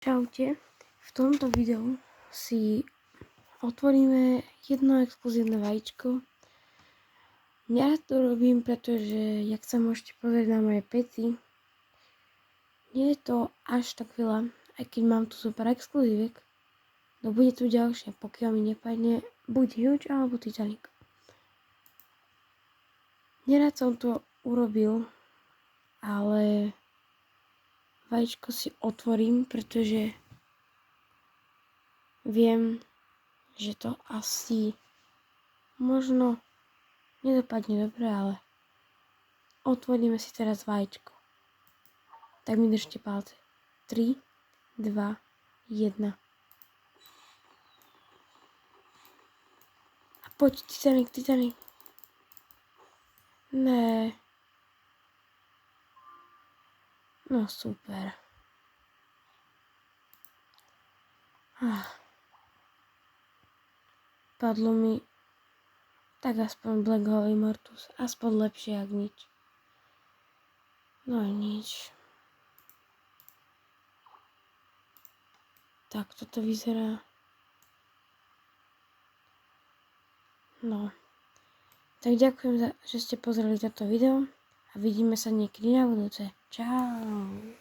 Čaute, v tomto videu si otvoríme jedno exkluzívne vajíčko. Ja to robím, pretože, jak sa môžete pozrieť na moje pety, nie je to až tak veľa, aj keď mám tu super exkluzívek. No bude tu ďalšie, pokiaľ mi nepadne buď Huge alebo Titanic. Nerád som to urobil, ale vajíčko si otvorím, pretože viem, že to asi možno nedopadne dobre, ale otvoríme si teraz vajíčko. Tak mi držte palce. 3, 2, 1. A poď, Titanic. Ne. No super. Padlo mi tak aspoň Black Hole Immortus. Aspoň lepšie, jak nič. No nič. Tak toto vyzerá. No. Tak ďakujem, že ste pozreli toto video a vidíme sa niekedy na budúce. Čau.